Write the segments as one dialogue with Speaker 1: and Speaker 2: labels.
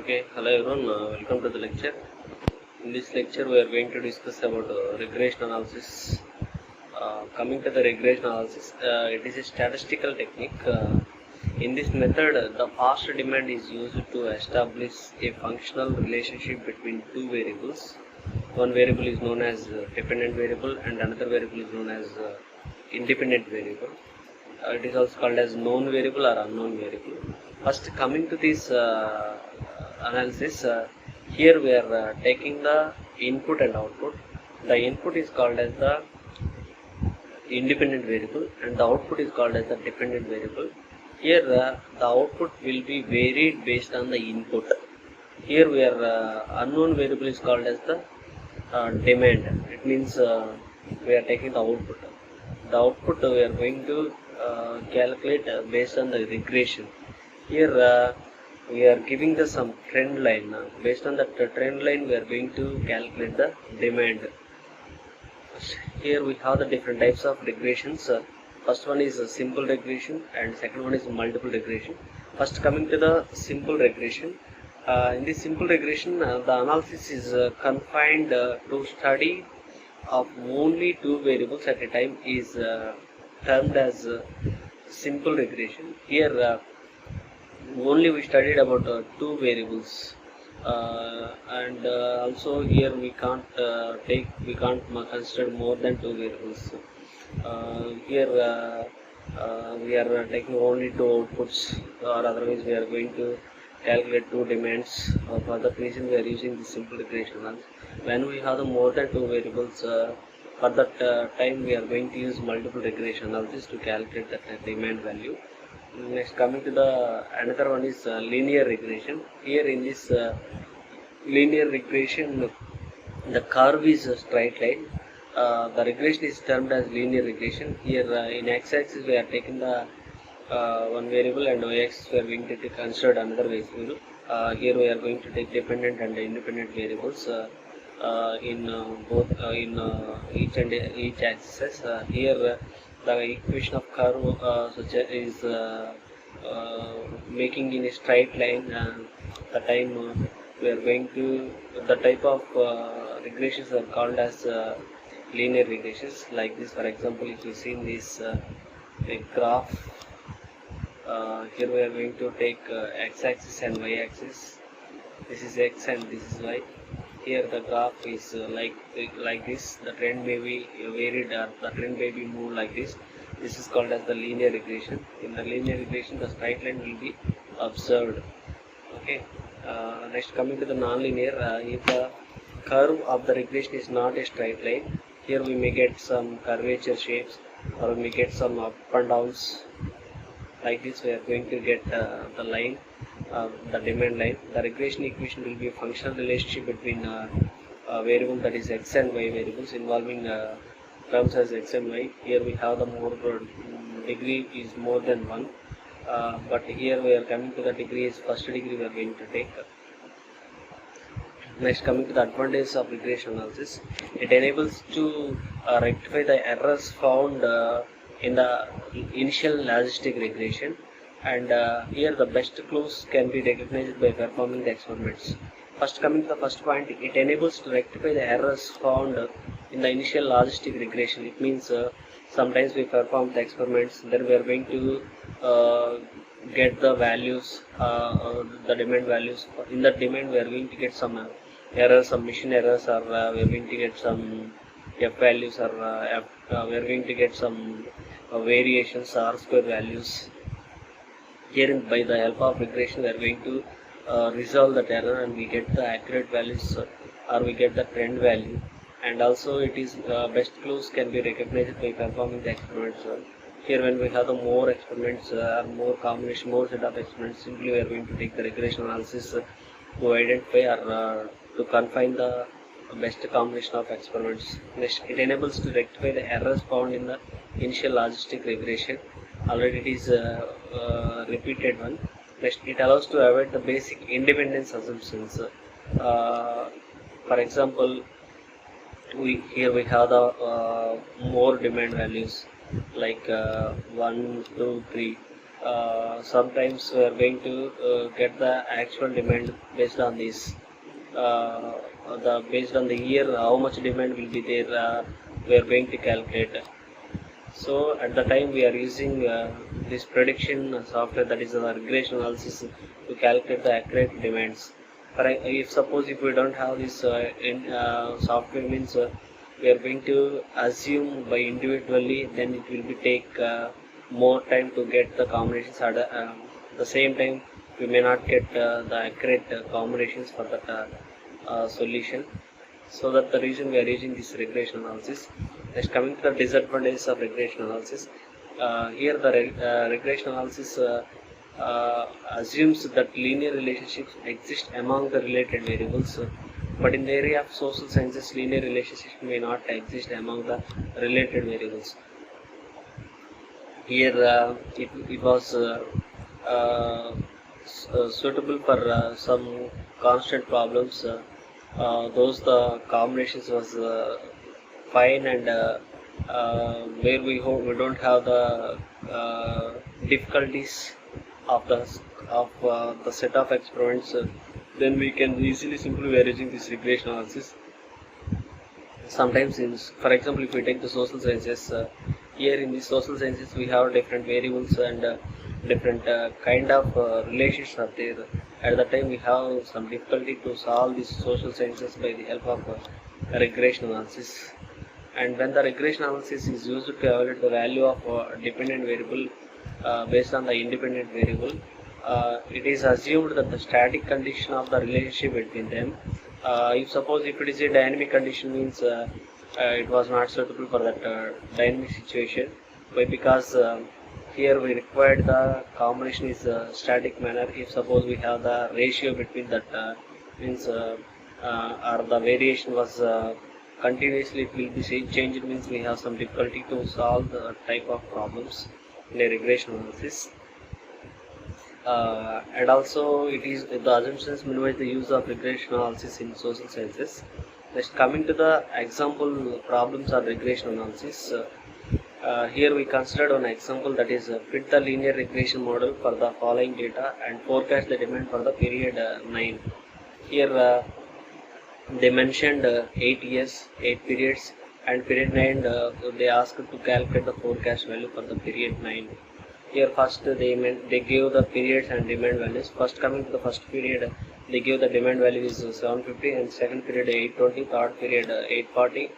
Speaker 1: Okay, hello everyone, welcome to the lecture. In this lecture, we are going to discuss about regression analysis. Coming to the regression analysis, it is a statistical technique. In this method, the past demand is used to establish a functional relationship between two variables. One variable is known as dependent variable and another variable is known as independent variable. It is also called as known variable or unknown variable. First, coming to this analysis, here we are taking the input and output. The input is called as the independent variable and the output is called as the dependent variable. Here the output will be varied based on the input. Here we are unknown variable is called as the demand. It means we are taking the output. The output we are going to calculate based on the regression. Here we are giving the some trend line. Based on that trend line, we are going to calculate the demand. Here we have the different types of regressions. First one is a simple regression and second one is multiple regression. First, coming to the simple regression. In this simple regression, the analysis is confined to study of only two variables at a time is termed as simple regression. Here only we studied about two variables, and also here we can't consider more than two variables. Here we are taking only two outputs, or otherwise we are going to calculate two demands. For that reason, we are using the simple regression. When we have the more than two variables, for that time we are going to use multiple regression analysis to calculate that demand value. Next, coming to the another one is linear regression. Here in this linear regression, the curve is a straight line. The regression is termed as linear regression. Here in x-axis we are taking the one variable and y-axis we are going to consider another variable. Here we are going to take dependent and independent variables in both each axis. Here the equation of curve such is making in a straight line. The time we are going to the type of regressions are called as linear regressions. Like this, for example, if you see in this graph, here we are going to take x-axis and y-axis. This is x and this is y. Here the graph is like this. The trend may be varied, or the trend may be moved like this. This is called as the linear regression. In the linear regression, the straight line will be observed. Okay. Next, coming to the non-linear, if the curve of the regression is not a straight line, here we may get some curvature shapes, or we may get some up and downs. Like this, we are going to get the line, the demand line. The regression equation will be a functional relationship between a variable, that is x and y variables, involving terms as x and y. Here we have the more degree is more than 1, but here we are coming to the degree is first degree we are going to take. Next, coming to the advantages of regression analysis, it enables to rectify the errors found in the initial logistic regression, and here the best clues can be recognized by performing the experiments. First, coming to the first point, it enables to rectify the errors found in the initial logistic regression. It means sometimes we perform the experiments, then we are going to get the values, the demand values. In that demand, we are going to get some errors, some machine errors, or we are going to get some f values, or we are going to get some variations, r-square values. Here, by the help of regression, we are going to resolve that error and we get the accurate values, or we get the trend value. And also, it is best clues can be recognized by performing the experiments. Here, when we have the more experiments, more combination, more set of experiments, simply we are going to take the regression analysis to identify or to confine the best combination of experiments. Next, it enables to rectify the errors found in the initial logistic regression. Already it is repeated one. Next, it allows to avoid the basic independence assumptions. For example, here we have the more demand values like 1, 2, 3. sometimes we are going to get the actual demand based on this. Based on the year, how much demand will be there, we are going to calculate. So at the time we are using this prediction software, that is the regression analysis, to calculate the accurate demands. If suppose if we don't have this software, means we are going to assume by individually, then it will be take more time to get the combinations. At the same time, we may not get the accurate combinations for that solution. So that the reason we are using this regression analysis. Next, coming to the disadvantages of regression analysis. Here the regression analysis assumes that linear relationships exist among the related variables, but in the area of social sciences, linear relationships may not exist among the related variables. Here it was suitable for some constant problems. Those the combinations was fine, and where we don't have the difficulties of the set of experiments, then we can easily simply we are using this regression analysis. Sometimes, for example, if we take the social sciences, here in the social sciences we have different variables and different kind of relations are there. At the time we have some difficulty to solve these social sciences by the help of regression analysis. And when the regression analysis is used to evaluate the value of dependent variable based on the independent variable, it is assumed that the static condition of the relationship between them, if it is a dynamic condition, means it was not suitable for that dynamic situation. Why? Because here we required the combination is static manner. If suppose we have the ratio between that, means or the variation was continuously, it will be changed, means we have some difficulty to solve the type of problems in a regression analysis. And also it is the assumptions minimize the use of regression analysis in social sciences. Next, coming to the example problems of regression analysis. Here we considered one example, that is fit the linear regression model for the following data and forecast the demand for the period 9. Here they mentioned 8 years, 8 periods, and period 9 they asked to calculate the forecast value for the period 9. Here first they gave the periods and demand values. First, coming to the first period, they give the demand value is 750, and second period 820, third period 840,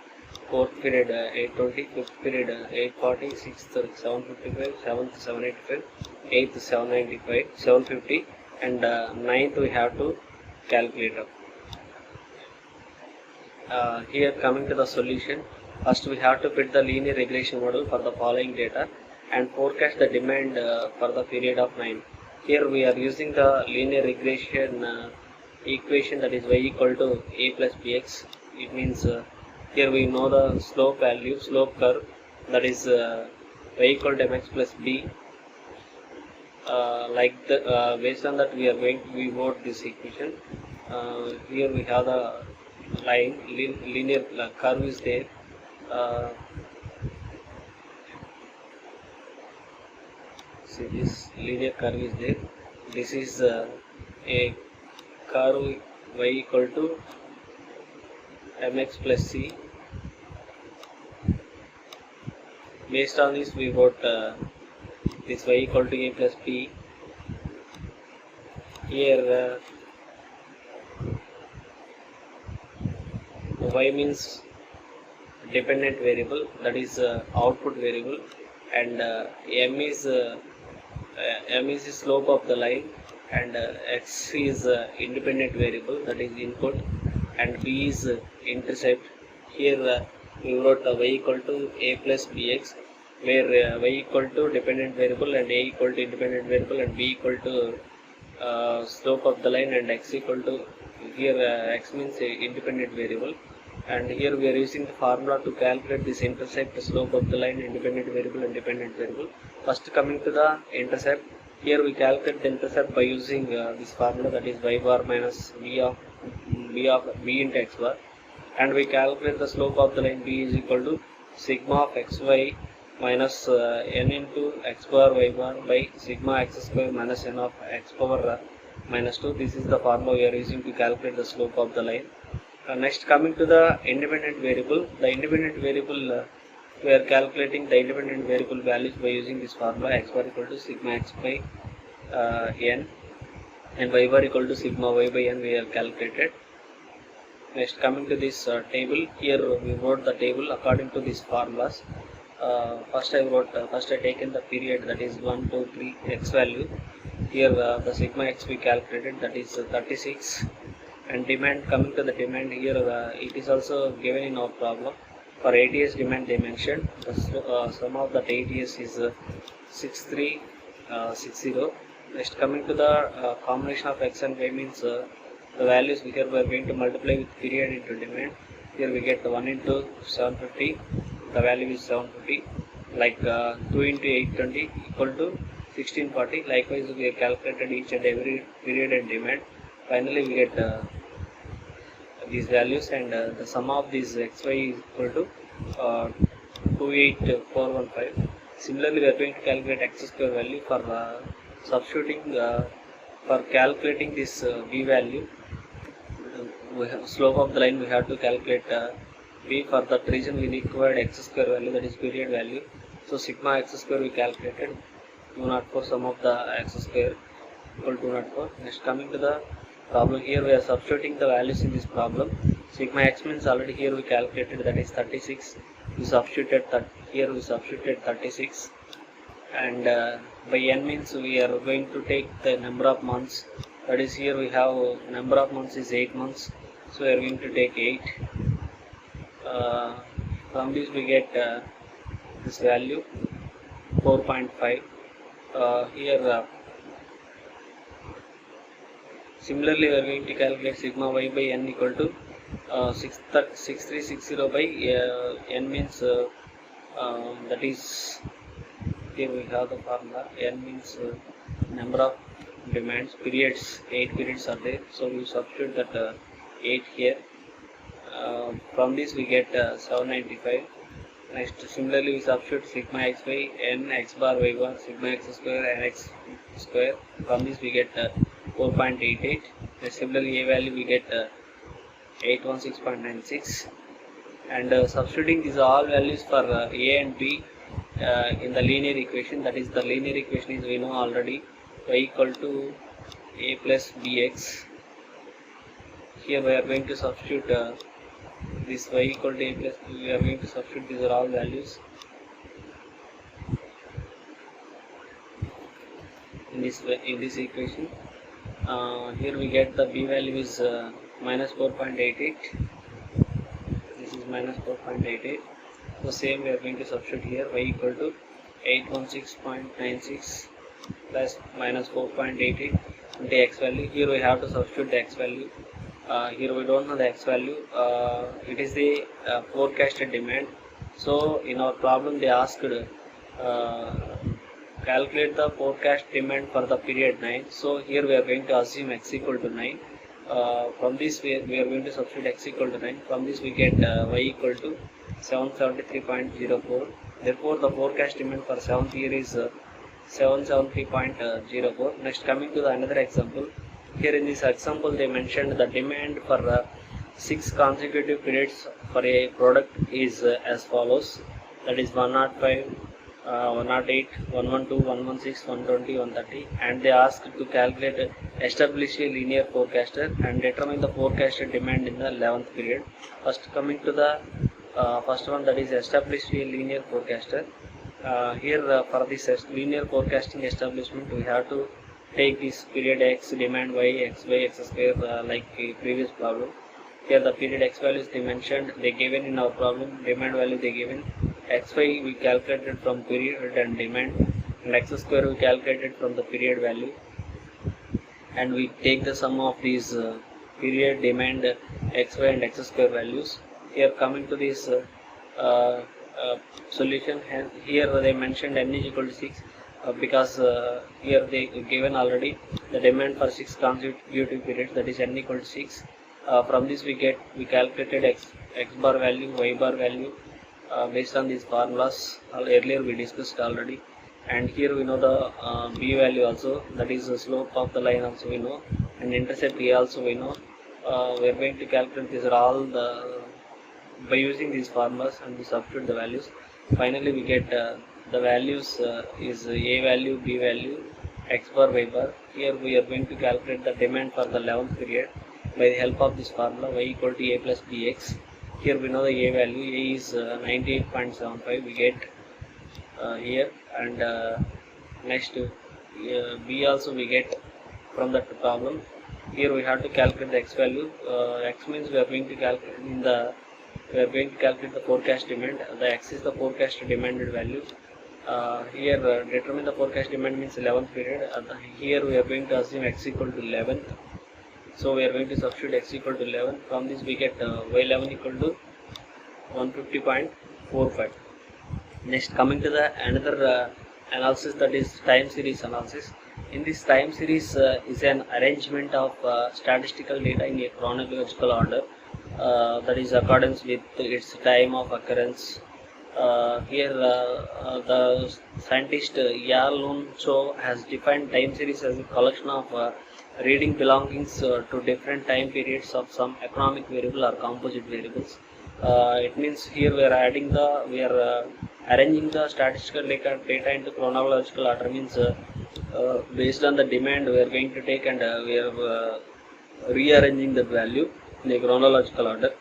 Speaker 1: fourth period 820, fifth period 840, sixth 755, seventh 785, eighth 795, 750, and ninth we have to calculate up. Here coming to the solution, first we have to fit the linear regression model for the following data and forecast the demand for the period of 9. Here we are using the linear regression equation, that is y equal to a plus bx. It means here we know the slope curve, that is y equal to mx plus b. Based on that we wrote this equation. Here we have the line, linear curve is there. See, this linear curve is there. This is a curve y equal to mx plus c. Based on this we wrote this y equal to a plus b. Here y means dependent variable, that is output variable, and m is the slope of the line, and x is independent variable, that is input, and b is intercept. Here we wrote y equal to a plus bx, where y equal to dependent variable and a equal to independent variable and b equal to slope of the line, and x equal to, here x means independent variable. And here we are using the formula to calculate this intercept, slope of the line, independent variable and dependent variable. First, coming to the intercept, here we calculate the intercept by using this formula, that is y bar minus b into x bar, and we calculate the slope of the line b is equal to sigma of xy minus n into x bar y bar by sigma x square minus n of x power minus 2. This is the formula we are using to calculate the slope of the line. Next, coming to the independent variable. The independent variable, we are calculating the independent variable values by using this formula: x bar equal to sigma x by n and y bar equal to sigma y by n we have calculated. Next, coming to this table, here we wrote the table according to these formulas. First I taken the period, that is 1, 2, 3 x value. Here the sigma x we calculated, that is 36. And demand, coming to the demand, here it is also given in our problem. For ATS demand they mentioned the sum of that ATS is 6360. Next, coming to the combination of x and y means the values here we are going to multiply with period into demand. Here we get 1 into 750, the value is 750, like 2 into 820 equal to 1640. Likewise we have calculated each and every period and demand. Finally we get these values, and the sum of these xy is equal to 28415. Similarly we are going to calculate x square value for substituting for calculating this b value. We have slope of the line, we have to calculate b. For that reason we required x square value, that is period value. So sigma x square we calculated 204, sum of the x square equal to 204. Next, coming to the problem, here we are substituting the values in this problem. Sigma x means already here we calculated, that is 36. We substituted here we substituted 36, and by n means we are going to take the number of months, that is here we have number of months is 8 months, so we are going to take 8. From this we get this value 4.5. Here similarly we are going to calculate sigma y by n equal to 6360 by n means that is, here we have the formula. N means number of demands, periods, 8 periods are there, so we substitute that 8 here. From this we get 795. Next, similarly we substitute sigma x by n, x bar y bar, sigma x square and x square. From this we get 4.88. Similarly a value we get 816.96. and substituting these all values for a and b in the linear equation, that is the linear equation is we know already, y equal to a plus bx. Here we are going to substitute this y equal to a plus, we are going to substitute these are all values in this equation. Here we get the b value is minus 4.88. This is minus 4.88. So same we are going to substitute here, y equal to 816.96 plus minus 4.88 into x value. Here we have to substitute the x value. Here we don't know the x value. It is the forecasted demand. So in our problem they asked calculate the forecast demand for the period 9. So here we are going to assume x equal to 9. From this we are going to substitute x equal to 9. From this we get y equal to 773.04. Therefore the forecast demand for 7th year is 773.04. Next, coming to the another example. Here in this example they mentioned the demand for 6 consecutive periods for a product is as follows, that is 105, 108, 112, 116, 120, 130, and they asked to calculate, establish a linear forecaster and determine the forecasted demand in the 11th period. First, coming to the first one, that is establish a linear forecaster. Here for this linear forecasting establishment we have to take this period x, demand y, x by x square like previous problem. Here the period x values they mentioned, they given in our problem, demand value they given, xy we calculated from period and demand, and x square we calculated from the period value, and we take the sum of these period, demand, xy and x square values. Here coming to this solution, here they mentioned n is equal to 6 because here they given already the demand for 6 consecutive periods, that is n equal to 6. From this we calculated x bar value, y bar value, based on these formulas. Earlier we discussed already, and here we know the b value also, that is the slope of the line also we know, and intercept a also we know. We are going to calculate these are all the by using these formulas, and we substitute the values. Finally we get the values is a value, b value, x bar, y bar. Here we are going to calculate the demand for the 11th period by the help of this formula, y equal to a plus bx. Here we know the a value, a is 98.75 we get here, and next b also we get from that problem. Here we have to calculate the x value. X means we are going to calculate the forecast demand. The x is the forecast demanded value. Here determine the forecast demand means 11th period. Here we are going to assume x equal to 11th. So we are going to substitute x equal to 11. From this we get y11 equal to 150.45. Next, coming to the another analysis, that is time series analysis. In this time series is an arrangement of statistical data in a chronological order, that is accordance with its time of occurrence. Here the scientist Yalun Cho has defined time series as a collection of reading belongings to different time periods of some economic variable or composite variables. It means here we are arranging the statistical data into chronological order, means based on the demand we are going to take, and we are rearranging that value in a chronological order.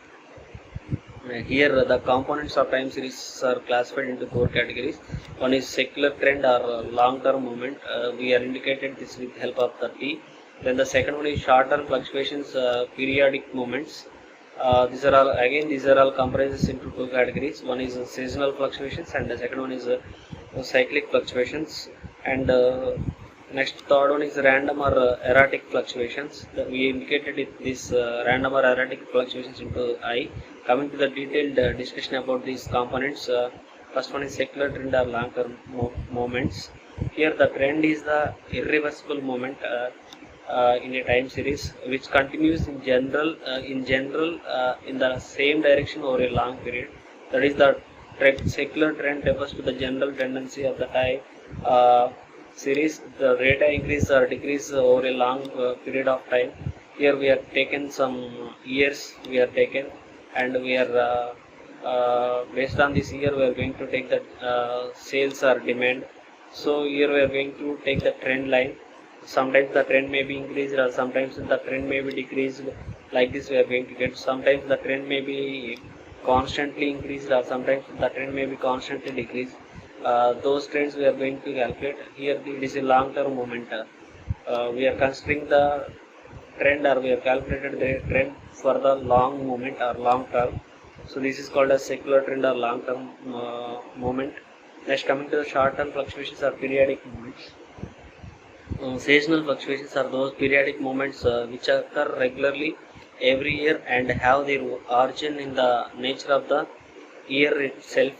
Speaker 1: Here the components of time series are classified into 4 categories. One is secular trend or long-term movement. We are indicated this with help of the T. Then the second one is short-term fluctuations, periodic movements. These are all comprises into 2 categories. One is seasonal fluctuations, and the second one is cyclic fluctuations. And next, third one is random or erratic fluctuations. We indicated this random or erratic fluctuations into I. Coming to the detailed discussion about these components, first one is secular trend or long-term moments. Here the trend is the irreversible moment in a time series which continues in general in the same direction over a long period. That is the secular trend refers to the general tendency of the time series. The rate of increase or decrease over a long period of time. Here we have taken some years and we are based on this year we are going to take the sales or demand. So here we are going to take the trend line. Sometimes the trend may be increased or sometimes the trend may be decreased. Like this we are going to get. Sometimes the trend may be constantly increased or sometimes the trend may be constantly decreased. Those trends we are going to calculate. Here it is a long-term moment. We are considering the trend, or we have calculated the trend for the long moment or long term. So this is called as secular trend or long term moment. Next, coming to the short term fluctuations or periodic movements. Seasonal fluctuations are those periodic movements which occur regularly every year and have their origin in the nature of the year itself.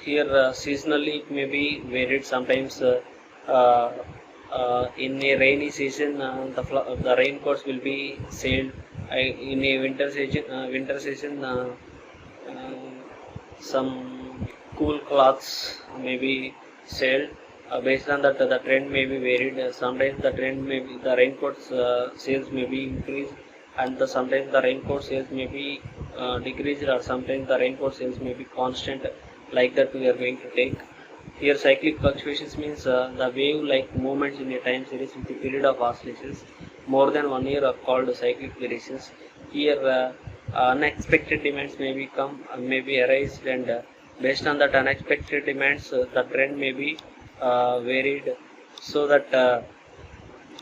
Speaker 1: Here seasonally it may be varied. Sometimes in a rainy season the raincoats will be sailed. In a winter season some cool cloths may be sailed. Based on that the trend may be varied. Sometimes the raincoats sales may be increased, and sometimes the raincoat sales may be decreased, or sometimes the raincoat sales may be constant. Like that we are going to take. Here cyclic fluctuations means the wave like movements in a time series with a period of oscillations more than 1 year are called cyclic variations. Here unexpected demands may arise, and based on that unexpected demands the trend may be varied, so that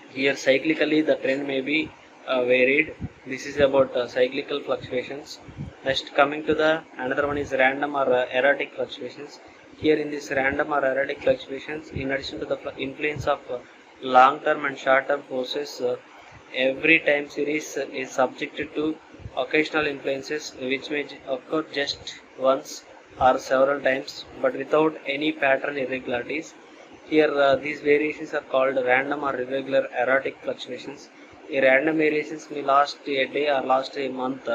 Speaker 1: here cyclically the trend may be varied. This is about cyclical fluctuations. Next, coming to the another one is random or erratic fluctuations. Here in this random or erratic fluctuations, in addition to the influence of long term and short term forces, every time series is subjected to occasional influences which may occur just once or several times but without any pattern irregularities. Here these variations are called random or irregular erratic fluctuations. Random variations may last a day or last a month,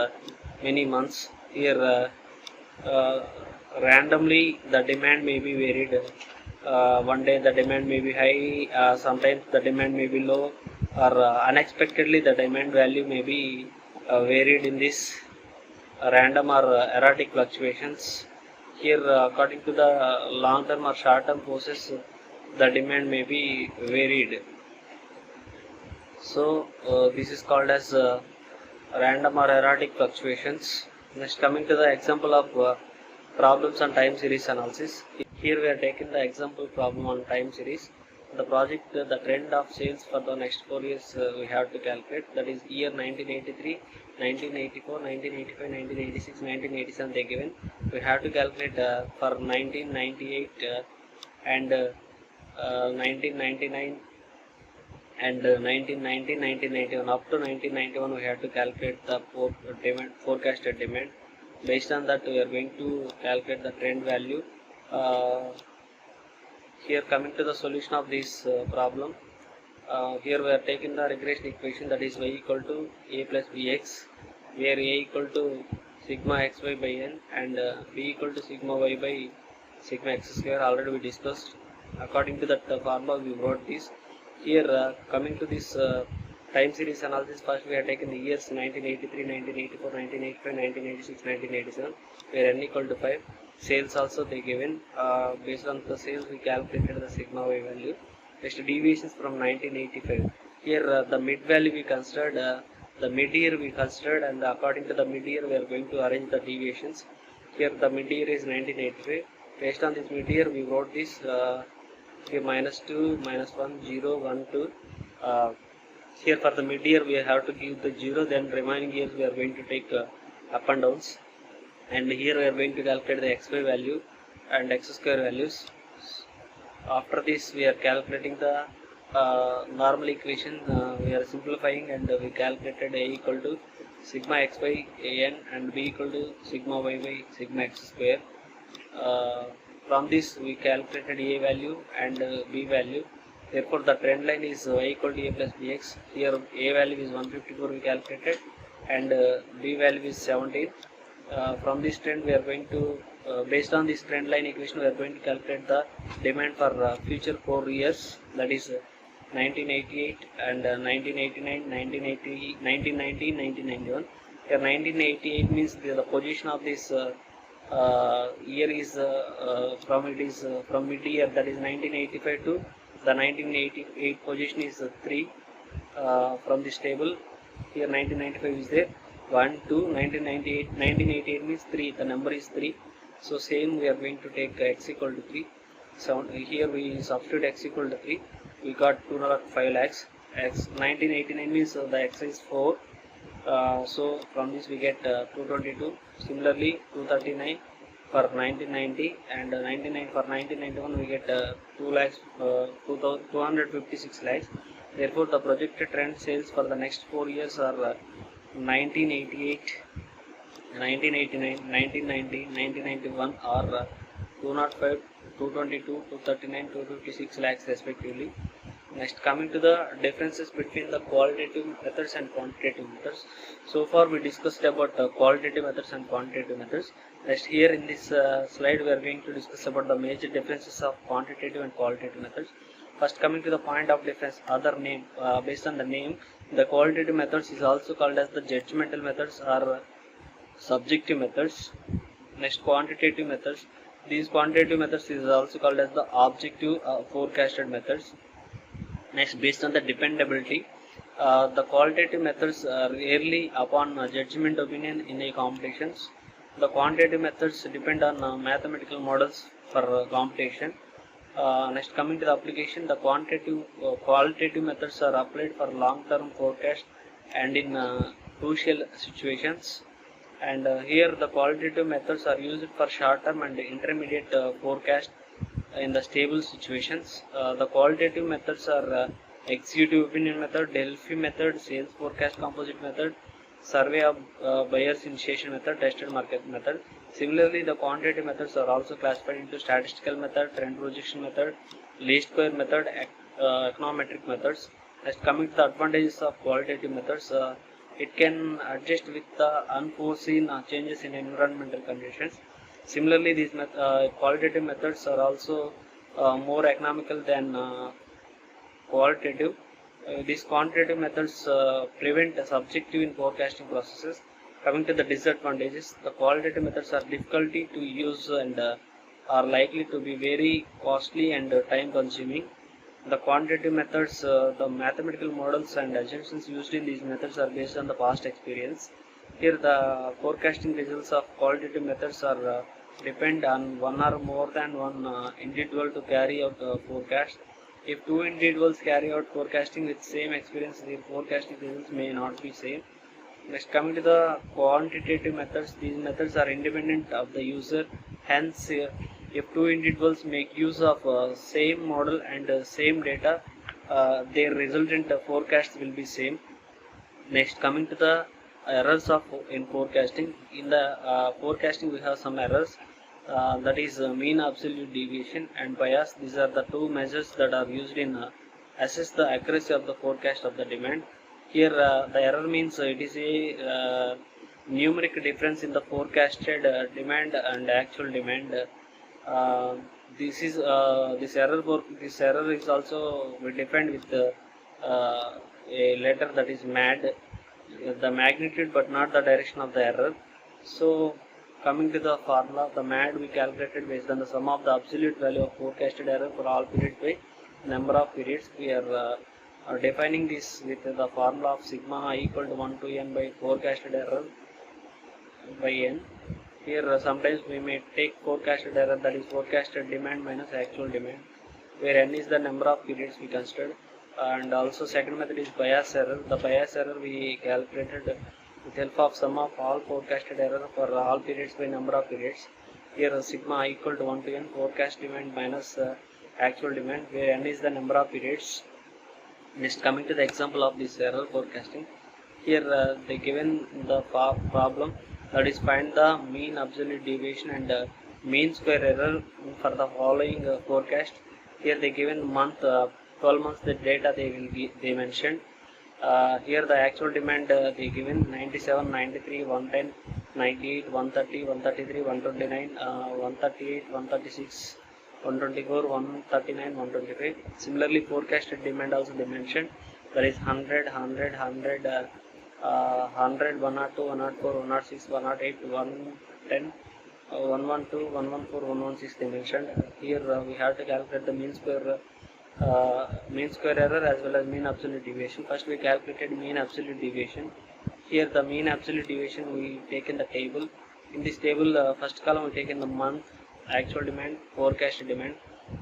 Speaker 1: many months. Here uh, randomly the demand may be varied. One day the demand may be high, sometimes the demand may be low, or unexpectedly the demand value may be varied in this random or erratic fluctuations. Here, according to the long term or short term process, the demand may be varied. So, this is called as random or erratic fluctuations. Next, coming to the example of problems on time series analysis. Here we are taking the example problem on time series. The project, the trend of sales for the next 4 years we have to calculate. That is year 1983, 1984, 1985, 1986, 1987 they given. We have to calculate for 1998 and 1999 and 1990, 1991 up to 1991 we have to calculate the forecasted demand. Based on that we are going to calculate the trend value. Here coming to the solution of this problem, here we are taking the regression equation, that is y equal to a plus bx, where a equal to sigma xy by n and b equal to sigma y by sigma x square. Already we discussed. According to that formula we wrote this. Here coming to this time series analysis, first we have taken the years 1983, 1984, 1985, 1986, 1987, where n equal to 5. Sales also they given. Based on the sales we calculated the sigma y value. Next, deviations from 1985. Here the mid value we considered, the mid year we considered, and according to the mid year we are going to arrange the deviations. Here the mid year is 1985. Based on this mid year we wrote this here -2, -1, 0, 1, 2. Here for the mid year we have to give the 0, then remaining years we are going to take up and downs. And here we are going to calculate the xy value and x square values. After this we are calculating the normal equation. We are simplifying and we calculated a equal to sigma x by n and b equal to sigma y by sigma x square. From this we calculated a value and b value. Therefore the trend line is y equal to a plus bx. Here a value is 154 we calculated and b value is 17. From this trend we are going to, based on this trend line equation we are going to calculate the demand for future 4 years, that is 1988 and 1989, 1990, 1991. Here 1988 means the position of this year is from mid year, that is 1985 to the 1988 position is 3 from this table. Here 1995 is there, 1, 2, 1998, 1988 means 3, the number is 3. So same we are going to take x equal to 3. So here we substitute x equal to 3, we got 205 lakhs. X 1989 means the x is 4. So from this we get 222. Similarly 239 for 1990 and 99 for 1991 we get 2 lakhs, 256 lakhs. Therefore the projected trend sales for the next 4 years are 1988, 1989, 1990, 1991 are 205, 222, 239, 256 lakhs respectively. Next, coming to the differences between the qualitative methods and quantitative methods. So far we discussed about qualitative methods and quantitative methods. Next, here in this slide we are going to discuss about the major differences of quantitative and qualitative methods. First, coming to the point of difference, other name, based on the name, the qualitative methods is also called as the judgmental methods or subjective methods. Next, quantitative methods. These quantitative methods is also called as the objective forecasted methods. Next, based on the dependability, the qualitative methods rarely upon judgment opinion in a computations. The quantitative methods depend on mathematical models for computation. Next, coming to the application, the qualitative methods are applied for long-term forecast and in crucial situations. And here the qualitative methods are used for short-term and intermediate forecast in the stable situations. The qualitative methods are executive opinion method, Delphi method, sales forecast composite method, survey of buyers initiation method, tested market method. Similarly, the quantitative methods are also classified into statistical method, trend projection method, least square method, econometric methods. Next, coming to the advantages of qualitative methods, it can adjust with the unforeseen changes in environmental conditions. Similarly, these qualitative methods are also more economical than qualitative. These quantitative methods prevent subjective in forecasting processes. Coming to the disadvantages, the qualitative methods are difficulty to use and are likely to be very costly and time consuming. The quantitative methods, the mathematical models and assumptions used in these methods are based on the past experience. Here the forecasting results of qualitative methods are depend on one or more than one individual to carry out forecast. If two individuals carry out forecasting with same experience, their forecasting results may not be same. Next, coming to the quantitative methods, these methods are independent of the user. Hence, if two individuals make use of same model and same data, their resultant forecasts will be same. Next, coming to the errors of in forecasting. In the forecasting, we have some errors. That is mean absolute deviation and bias. These are the two measures that are used in assess the accuracy of the forecast of the demand. Here the error means it is a numeric difference in the forecasted demand and actual demand. This error is also defined with a letter that is MAD, the magnitude but not the direction of the error. So coming to the formula, the MAD we calculated based on the sum of the absolute value of forecasted error for all periods by number of periods. We are defining this with the formula of sigma I equal to 1 to n by forecasted error by n. Here sometimes we may take forecasted error, that is forecasted demand minus actual demand, where n is the number of periods we considered. And also second method is bias error. The bias error we calculated with help of sum of all forecasted error for all periods by number of periods. Here sigma I equal to 1 to n forecast demand minus actual demand, where n is the number of periods. Next, coming to the example of this error forecasting. Here they given the problem, that is find the mean absolute deviation and mean square error for the following forecast. Here they given month, 12 months the data they mentioned. Here the actual demand they given 97, 93, 110, 98, 130, 133, 129, 138, 136, 124, 139, 125. Similarly, forecasted demand also they mentioned, that is 100, 100, 100, 100, 102, 104, 106, 108, 110, 112, 114, 116 they mentioned. Here we have to calculate the mean square error as well as mean absolute deviation. First we calculated mean absolute deviation. Here the mean absolute deviation we take in the table. In this table, first column we take in the month, actual demand, forecasted demand.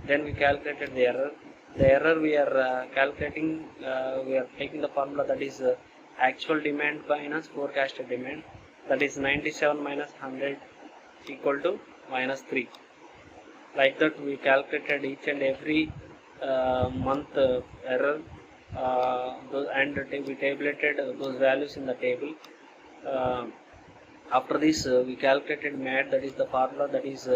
Speaker 1: Then we calculated the error. The error we are calculating, we are taking the formula, that is actual demand minus forecasted demand, that is 97 minus 100 equal to minus 3. Like that we calculated each and every month error and we tabulated those values in the table. After this we calculated MAD, that is the formula, that is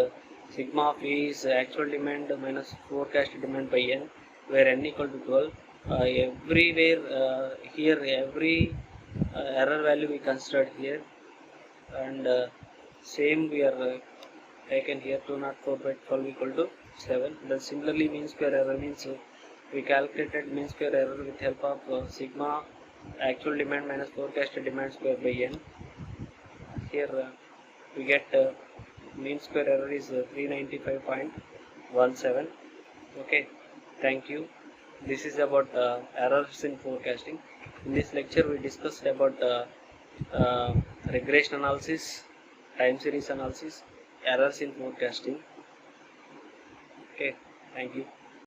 Speaker 1: sigma of A is actual demand minus forecasted demand by n, where n equal to 12. Everywhere here every error value we considered here, and same we are taken here 204 by 12 equal to 7. Then similarly mean square error means we calculated mean square error with help of sigma actual demand minus forecasted demand square by n. Here we get mean square error is 395.17. Okay, thank you. This is about errors in forecasting. In this lecture we discussed about regression analysis, time series analysis, errors in forecasting. Okay, thank you.